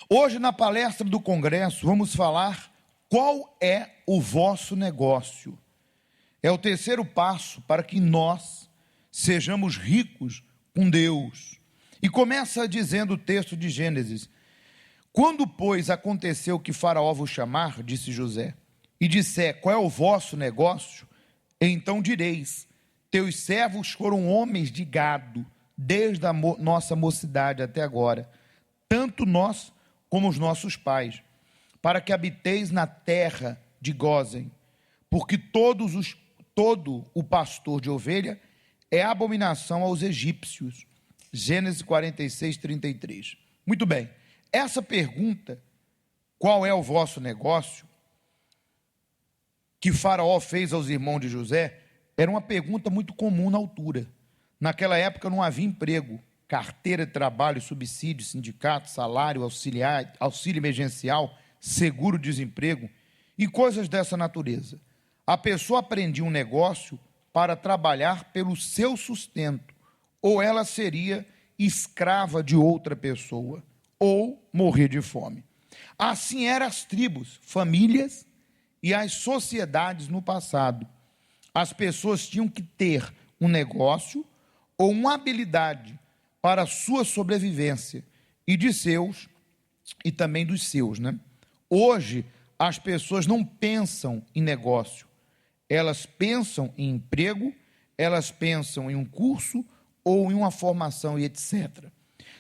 Hoje, na palestra do Congresso, vamos falar qual é o vosso negócio. É o terceiro passo para que nós sejamos ricos com Deus. E começa dizendo o texto de Gênesis: quando, pois, aconteceu que Faraó vos chamar, disse José, e disser qual é o vosso negócio, então direis: teus servos foram homens de gado, desde a nossa mocidade até agora, tanto nós como os nossos pais, para que habiteis na terra de Gósen, porque todo o pastor de ovelha é abominação aos egípcios. Gênesis 46, 33. Muito bem, essa pergunta, qual é o vosso negócio, que Faraó fez aos irmãos de José, era uma pergunta muito comum na altura. Naquela época não havia emprego, carteira de trabalho, subsídio, sindicato, salário, auxílio emergencial, seguro-desemprego e coisas dessa natureza. A pessoa aprendia um negócio para trabalhar pelo seu sustento, ou ela seria escrava de outra pessoa, ou morrer de fome. Assim eram as tribos, famílias e as sociedades no passado. As pessoas tinham que ter um negócio ou uma habilidade para a sua sobrevivência e de seus e também dos seus, né? Hoje as pessoas não pensam em negócio, elas pensam em emprego, elas pensam em um curso ou em uma formação e etc.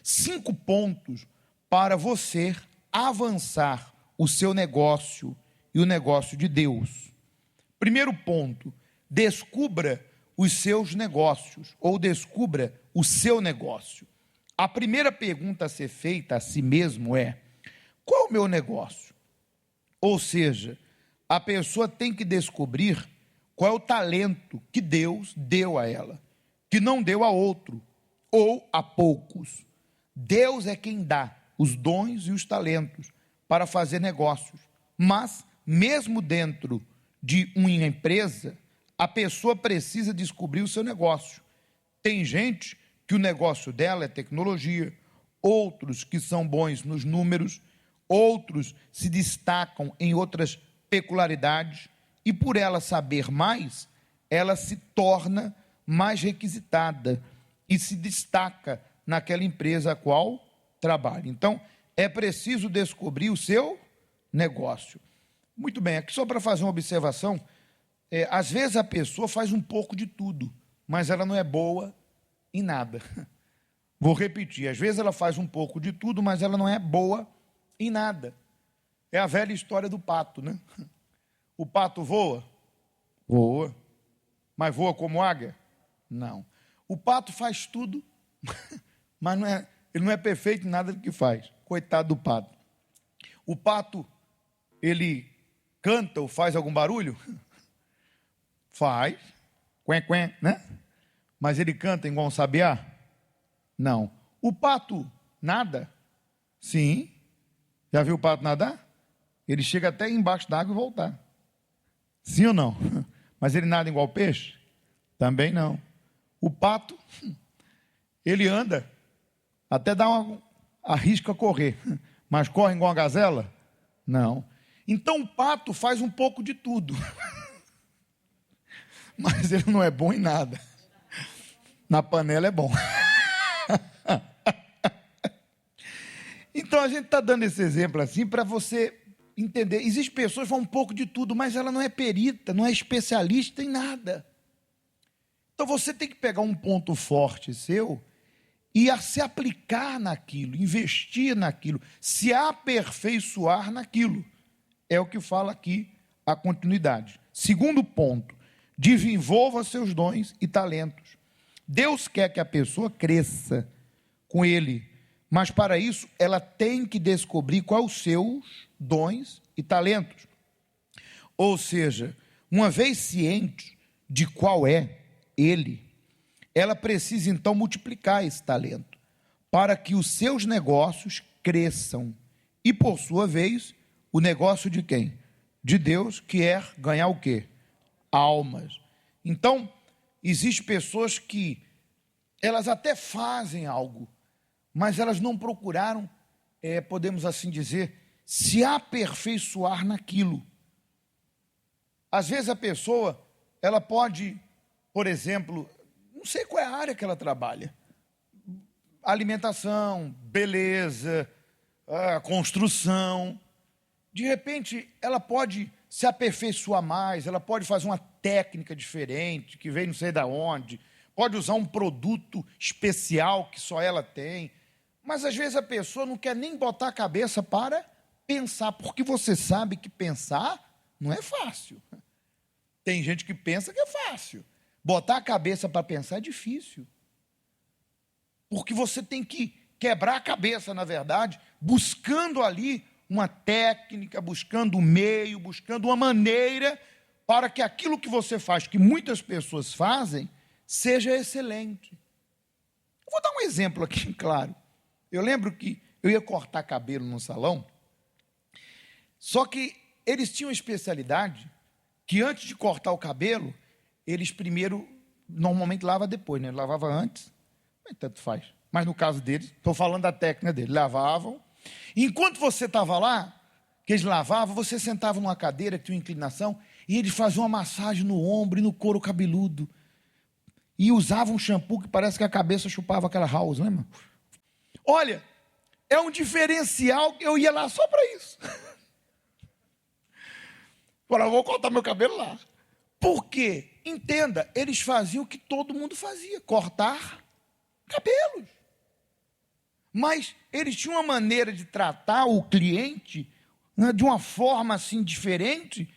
5 pontos para você avançar o seu negócio e o negócio de Deus. Primeiro ponto: descubra os seus negócios, ou descubra o seu negócio. A primeira pergunta a ser feita a si mesmo é: qual é o meu negócio? Ou seja, a pessoa tem que descobrir qual é o talento que Deus deu a ela, que não deu a outro, ou a poucos. Deus é quem dá os dons e os talentos para fazer negócios, mas mesmo dentro de uma empresa, a pessoa precisa descobrir o seu negócio. Tem gente que o negócio dela é tecnologia, outros que são bons nos números, outros se destacam em outras peculiaridades, e por ela saber mais, ela se torna mais requisitada e se destaca naquela empresa a qual trabalha. Então, é preciso descobrir o seu negócio. Muito bem, aqui só para fazer uma observação, às vezes a pessoa faz um pouco de tudo, mas ela não é boa em nada. Vou repetir, às vezes ela faz um pouco de tudo, mas ela não é boa em nada. É a velha história do pato, né? O pato voa? Voa. Mas voa como águia? Não. O pato faz tudo, mas ele não é perfeito em nada do que faz. Coitado do pato. O pato, ele canta ou faz algum barulho? Faz. Quen, né? Mas ele canta igual um sabiá? Não. O pato nada? Sim. Já viu o pato nadar? Ele chega até embaixo d'água e voltar. Sim ou não? Mas ele nada igual peixe? Também não. O pato, ele anda, até arrisca correr, mas corre igual uma gazela? Não. Então o pato faz um pouco de tudo, mas ele não é bom em nada. Na panela é bom. Então a gente está dando esse exemplo assim para você entender. Existem pessoas que fazem um pouco de tudo, mas ela não é perita, não é especialista em nada. Então você tem que pegar um ponto forte seu e se aplicar naquilo, investir naquilo, se aperfeiçoar naquilo. É o que fala aqui a continuidade. Segundo ponto: desenvolva seus dons e talentos. Deus quer que a pessoa cresça com Ele, mas para isso ela tem que descobrir quais os seus dons e talentos. Ou seja, uma vez ciente de qual é Ele, ela precisa então multiplicar esse talento, para que os seus negócios cresçam. E por sua vez, o negócio de quem? De Deus, que é ganhar o quê? Almas. Então, existem pessoas que elas até fazem algo, mas elas não procuraram podemos assim dizer, se aperfeiçoar naquilo. Às vezes a pessoa, ela pode, por exemplo, não sei qual é a área que ela trabalha, alimentação, beleza, construção. De repente, ela pode se aperfeiçoar mais, ela pode fazer uma técnica diferente, que vem não sei de onde, pode usar um produto especial que só ela tem. Mas, às vezes, a pessoa não quer nem botar a cabeça para pensar, porque você sabe que pensar não é fácil. Tem gente que pensa que é fácil. Botar a cabeça para pensar é difícil. Porque você tem que quebrar a cabeça, na verdade, buscando ali uma técnica, buscando um meio, buscando uma maneira para que aquilo que você faz, que muitas pessoas fazem, seja excelente. Eu vou dar um exemplo aqui, claro. Eu lembro que eu ia cortar cabelo no salão, só que eles tinham uma especialidade que antes de cortar o cabelo, eles primeiro, normalmente lava depois, né? Lavava antes, mas tanto faz. Mas no caso deles, estou falando da técnica deles, lavavam. Enquanto você estava lá, que eles lavavam, você sentava numa cadeira que tinha uma inclinação, e eles faziam uma massagem no ombro e no couro cabeludo. E usavam um shampoo que parece que a cabeça chupava aquela house, lembra? Olha, é um diferencial que eu ia lá só para isso. Agora eu vou cortar meu cabelo lá. Por quê? Entenda, eles faziam o que todo mundo fazia, cortar cabelos. Mas eles tinham uma maneira de tratar o cliente, né, de uma forma assim diferente,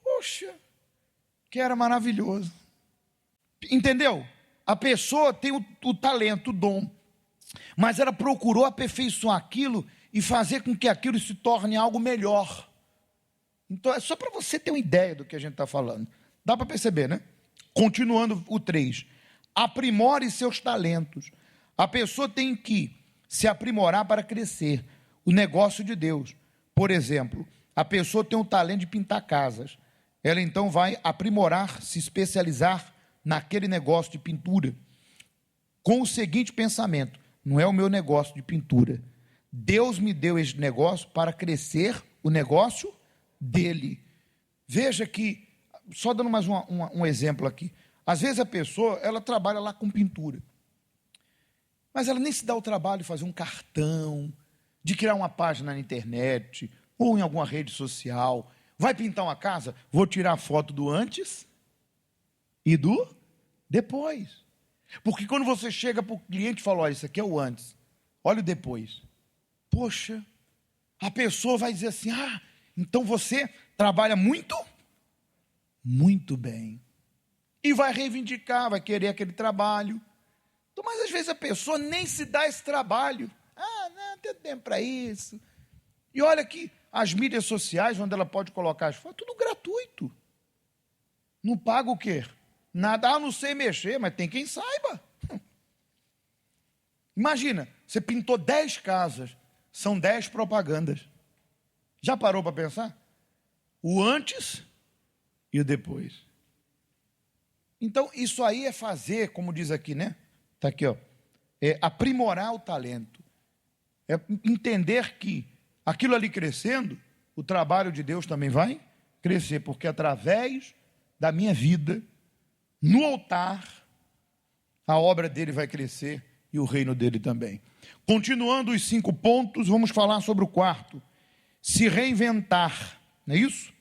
poxa, que era maravilhoso. Entendeu? A pessoa tem o talento, o dom, mas ela procurou aperfeiçoar aquilo e fazer com que aquilo se torne algo melhor. Então, é só para você ter uma ideia do que a gente está falando. Dá para perceber, né? Continuando o 3. Aprimore seus talentos. A pessoa tem que se aprimorar para crescer. O negócio de Deus. Por exemplo, a pessoa tem o talento de pintar casas. Ela então vai aprimorar, se especializar naquele negócio de pintura. Com o seguinte pensamento: não é o meu negócio de pintura. Deus me deu este negócio para crescer o negócio dele. Veja que, só dando mais um exemplo aqui. Às vezes a pessoa, ela trabalha lá com pintura. Mas ela nem se dá o trabalho de fazer um cartão, de criar uma página na internet, ou em alguma rede social. Vai pintar uma casa? Vou tirar a foto do antes e do depois. Porque quando você chega para o cliente e fala, olha, isso aqui é o antes, olha o depois. Poxa, a pessoa vai dizer assim, então você trabalha muito? Muito bem. E vai reivindicar, vai querer aquele trabalho. Então, mas às vezes a pessoa nem se dá esse trabalho. Não tem tempo para isso. E olha que as mídias sociais, onde ela pode colocar as fotos, tudo gratuito. Não paga o quê? Nada, não sei mexer, mas tem quem saiba. Imagina, você pintou 10 casas, são 10 propagandas. Já parou para pensar? O antes e o depois. Então, isso aí é fazer, como diz aqui, né? Está aqui, ó. É aprimorar o talento. É entender que aquilo ali crescendo, o trabalho de Deus também vai crescer, porque através da minha vida, no altar, a obra dele vai crescer e o reino dele também. Continuando os 5 pontos, vamos falar sobre o 4. Se reinventar, não é isso?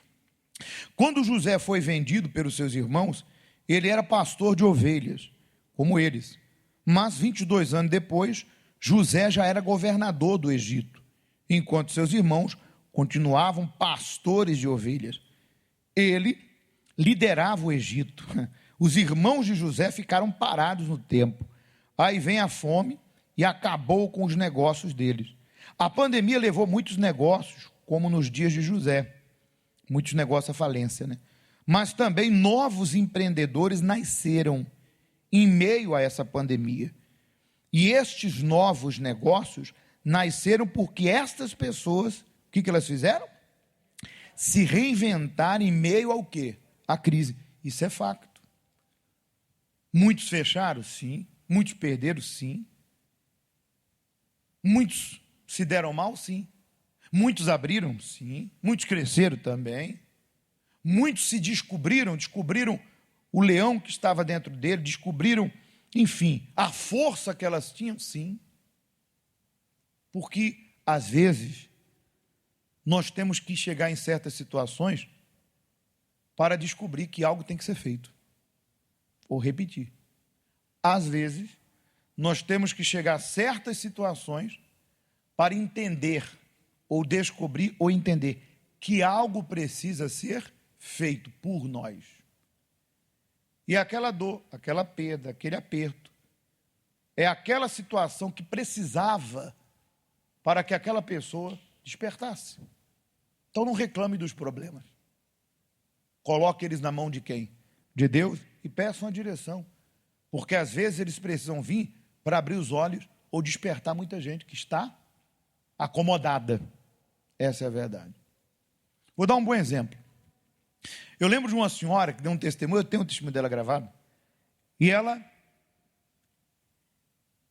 Quando José foi vendido pelos seus irmãos, ele era pastor de ovelhas, como eles. Mas 22 anos depois, José já era governador do Egito, enquanto seus irmãos continuavam pastores de ovelhas. Ele liderava o Egito. Os irmãos de José ficaram parados no tempo. Aí vem a fome e acabou com os negócios deles. A pandemia levou muitos negócios, como nos dias de José. Muitos negócios à falência, né? Mas também novos empreendedores nasceram em meio a essa pandemia. E estes novos negócios nasceram porque estas pessoas, o que elas fizeram? Se reinventaram em meio ao quê? A crise. Isso é facto. Muitos fecharam? Sim. Muitos perderam? Sim. Muitos se deram mal? Sim. Muitos abriram? Sim. Muitos cresceram também. Muitos se descobriram o leão que estava dentro dele, descobriram, enfim, a força que elas tinham? Sim. Porque, às vezes, nós temos que chegar em certas situações para descobrir que algo tem que ser feito. Vou repetir. Às vezes, nós temos que chegar a certas situações para entender, ou descobrir, ou entender que algo precisa ser feito por nós. E aquela dor, aquela perda, aquele aperto, é aquela situação que precisava para que aquela pessoa despertasse. Então não reclame dos problemas. Coloque eles na mão de quem? De Deus, e peça uma direção. Porque às vezes eles precisam vir para abrir os olhos ou despertar muita gente que está acomodada. Essa é a verdade. Vou dar um bom exemplo. Eu lembro de uma senhora que deu um testemunho, eu tenho o testemunho dela gravado, e ela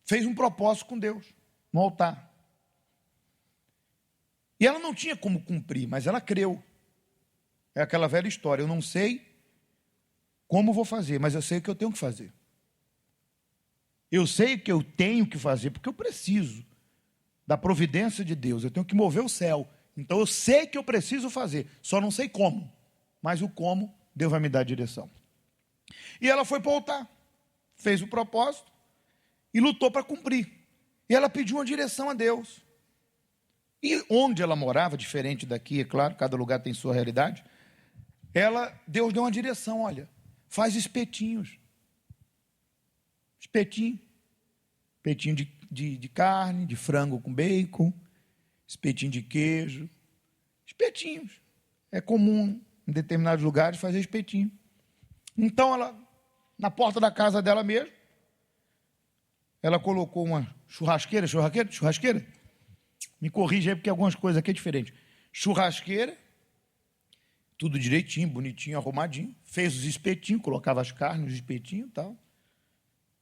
fez um propósito com Deus, no altar. E ela não tinha como cumprir, mas ela creu. É aquela velha história, eu não sei como vou fazer, mas eu sei o que eu tenho que fazer. Eu sei o que eu tenho que fazer, porque eu preciso da providência de Deus, eu tenho que mover o céu. Então eu sei que eu preciso fazer, só não sei como. Mas o como, Deus vai me dar a direção. E ela foi para o altar, fez o propósito e lutou para cumprir. E ela pediu uma direção a Deus. E onde ela morava, diferente daqui, é claro, cada lugar tem sua realidade, Deus deu uma direção, olha, faz espetinhos. Espetinho de carne, de frango com bacon, espetinho de queijo, espetinhos. É comum em determinados lugares fazer espetinho. Então ela, na porta da casa dela mesmo, ela colocou uma churrasqueira, me corrija aí porque algumas coisas aqui é diferente. Churrasqueira, tudo direitinho, bonitinho, arrumadinho, fez os espetinhos, colocava as carnes, os espetinhos e tal.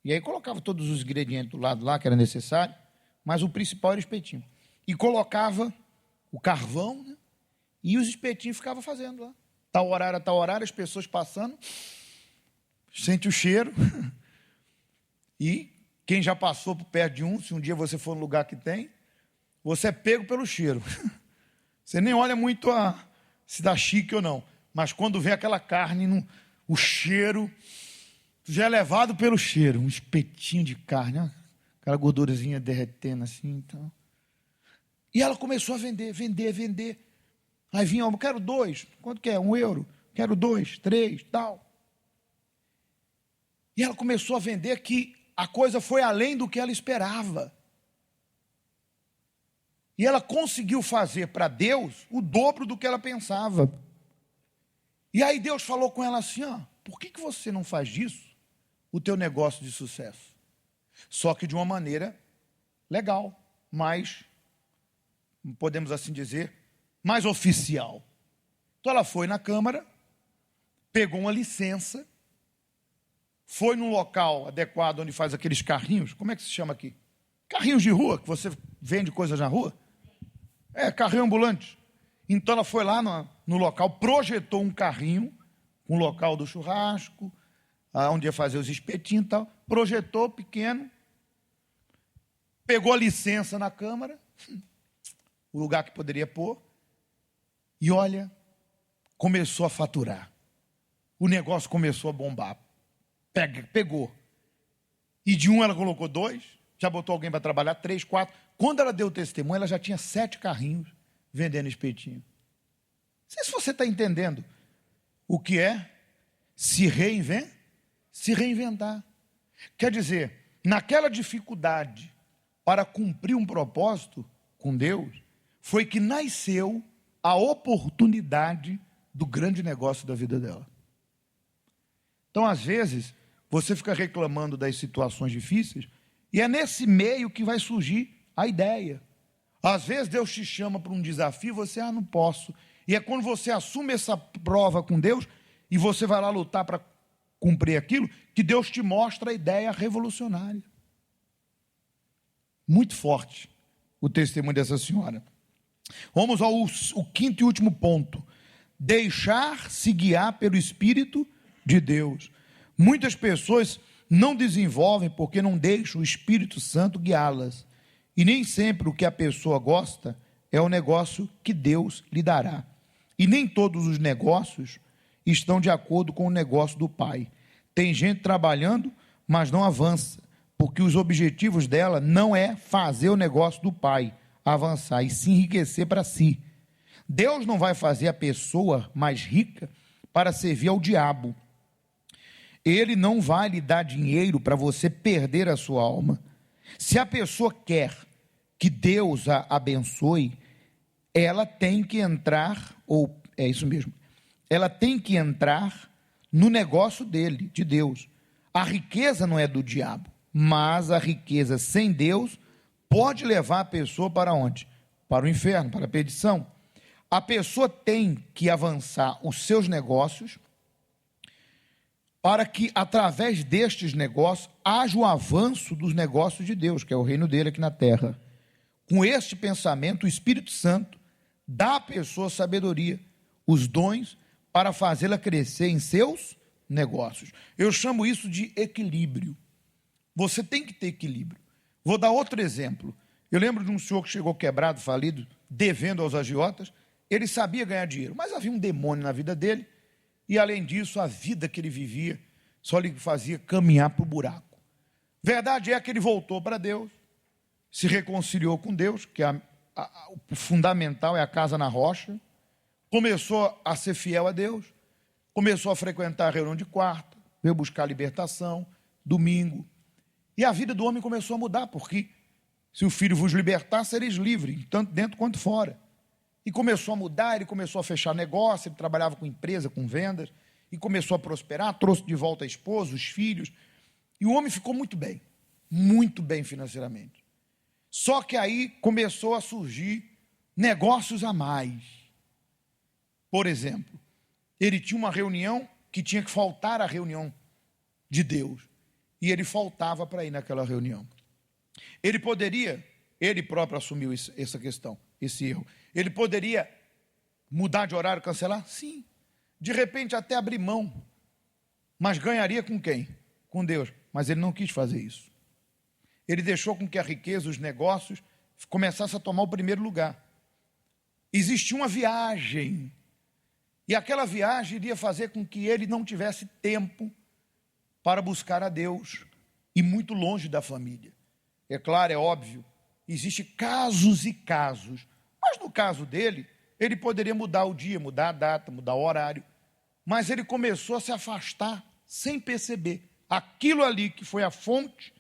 E aí colocava todos os ingredientes do lado lá que era necessário, mas o principal era o espetinho. E colocava o carvão, né? E os espetinhos ficavam fazendo lá. Tal horário, as pessoas passando, sente o cheiro. E quem já passou por perto de um, se um dia você for no lugar que tem, você é pego pelo cheiro. Você nem olha muito se dá chique ou não, mas quando vê aquela carne, o cheiro, já é levado pelo cheiro, um espetinho de carne, ó, aquela gordurazinha derretendo assim, então. E ela começou a vender. Aí vinha, eu quero 2, quanto que é? €1, quero 2, 3, tal. E ela começou a vender que a coisa foi além do que ela esperava. E ela conseguiu fazer para Deus o dobro do que ela pensava. E aí Deus falou com ela assim, ó, por que você não faz disso o teu negócio de sucesso? Só que de uma maneira legal, mais, podemos assim dizer, mais oficial. Então ela foi na Câmara, pegou uma licença, foi num local adequado onde faz aqueles carrinhos, como é que se chama aqui? Carrinhos de rua, que você vende coisas na rua? Carrinho ambulante. Então ela foi lá no local, projetou um carrinho, um local do churrasco, onde ia fazer os espetinhos e tal, projetou pequeno, pegou a licença na Câmara, o lugar que poderia pôr, e olha, começou a faturar. O negócio começou a bombar. Pegou. E de um ela colocou 2, já botou alguém para trabalhar, 3, 4. Quando ela deu o testemunho, ela já tinha 7 carrinhos vendendo espetinho. Não sei se você está entendendo o que é se reinventar. Quer dizer, naquela dificuldade para cumprir um propósito com Deus, foi que nasceu a oportunidade do grande negócio da vida dela. Então, às vezes, você fica reclamando das situações difíceis, e é nesse meio que vai surgir a ideia. Às vezes, Deus te chama para um desafio, você, não posso. E é quando você assume essa prova com Deus, e você vai lá lutar para cumprir aquilo, que Deus te mostra a ideia revolucionária. Muito forte. o testemunho dessa senhora. Vamos ao quinto e último ponto: deixar-se guiar pelo Espírito de Deus. Muitas pessoas não desenvolvem porque não deixam o Espírito Santo guiá-las. E nem sempre o que a pessoa gosta é o negócio que Deus lhe dará. E nem todos os negócios estão de acordo com o negócio do Pai. Tem gente trabalhando, mas não avança, porque os objetivos dela não é fazer o negócio do Pai avançar, e sim enriquecer para si. Deus não vai fazer a pessoa mais rica para servir ao diabo. Ele não vai lhe dar dinheiro para você perder a sua alma. Se a pessoa quer que Deus a abençoe, ela tem que entrar, ou é isso mesmo, ela tem que entrar no negócio dele, de Deus. A riqueza não é do diabo, mas a riqueza sem Deus pode levar a pessoa para onde? Para o inferno, para a perdição. A pessoa tem que avançar os seus negócios para que, através destes negócios, haja o avanço dos negócios de Deus, que é o reino dele aqui na terra. Com este pensamento, o Espírito Santo dá à pessoa sabedoria, os dons, para fazê-la crescer em seus negócios. Eu chamo isso de equilíbrio. Você tem que ter equilíbrio. Vou dar outro exemplo. Eu lembro de um senhor que chegou quebrado, falido, devendo aos agiotas. Ele sabia ganhar dinheiro, mas havia um demônio na vida dele. E, além disso, a vida que ele vivia só lhe fazia caminhar para o buraco. Verdade é que ele voltou para Deus, se reconciliou com Deus, que o fundamental é a casa na rocha, começou a ser fiel a Deus, começou a frequentar a reunião de quarta, veio buscar libertação, domingo. E a vida do homem começou a mudar, porque se o Filho vos libertar, sereis livres, tanto dentro quanto fora. E começou a mudar, ele começou a fechar negócio, ele trabalhava com empresa, com vendas, e começou a prosperar, trouxe de volta a esposa, os filhos, e o homem ficou muito bem financeiramente. Só que aí começou a surgir negócios a mais. Por exemplo, ele tinha uma reunião que tinha que faltar à reunião de Deus, e ele faltava para ir naquela reunião. Ele poderia, ele próprio assumiu essa questão, esse erro. Ele poderia mudar de horário, cancelar? Sim. De repente até abrir mão. Mas ganharia com quem? Com Deus. Mas ele não quis fazer isso. Ele deixou com que a riqueza, os negócios, começassem a tomar o primeiro lugar. Existia uma viagem. E aquela viagem iria fazer com que ele não tivesse tempo para buscar a Deus. E muito longe da família. É claro, é óbvio, existem casos e casos. Mas no caso dele, ele poderia mudar o dia, mudar a data, mudar o horário. Mas ele começou a se afastar sem perceber. Aquilo ali que foi a fonte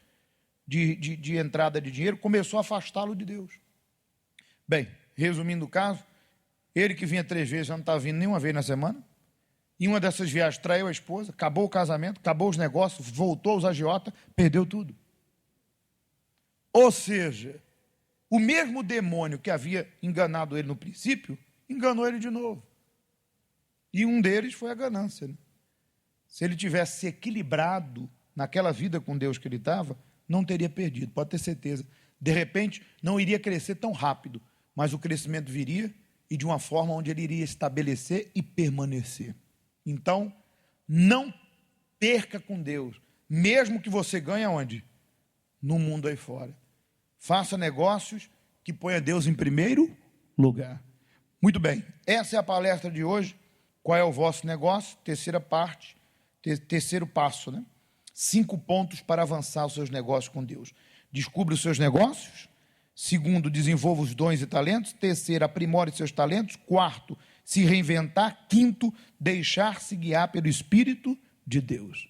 de entrada de dinheiro, começou a afastá-lo de Deus. Bem, resumindo o caso, ele que vinha 3 vezes, já não estava vindo nenhuma vez na semana. Em uma dessas viagens traiu a esposa, acabou o casamento, acabou os negócios, voltou aos agiotas, perdeu tudo. Ou seja, o mesmo demônio que havia enganado ele no princípio, enganou ele de novo. E um deles foi a ganância. Né? Se ele tivesse se equilibrado naquela vida com Deus que ele estava, não teria perdido, pode ter certeza. De repente, não iria crescer tão rápido, mas o crescimento viria e de uma forma onde ele iria estabelecer e permanecer. Então, não perca com Deus, mesmo que você ganhe aonde? No mundo aí fora. Faça negócios que ponha Deus em primeiro lugar. Muito bem, essa é a palestra de hoje. Qual é o vosso negócio? Terceira parte, terceiro passo, né? 5 pontos para avançar os seus negócios com Deus. Descubra os seus negócios. Segundo, desenvolva os dons e talentos. Terceiro, aprimore seus talentos. Quarto, se reinventar. Quinto, deixar-se guiar pelo Espírito de Deus.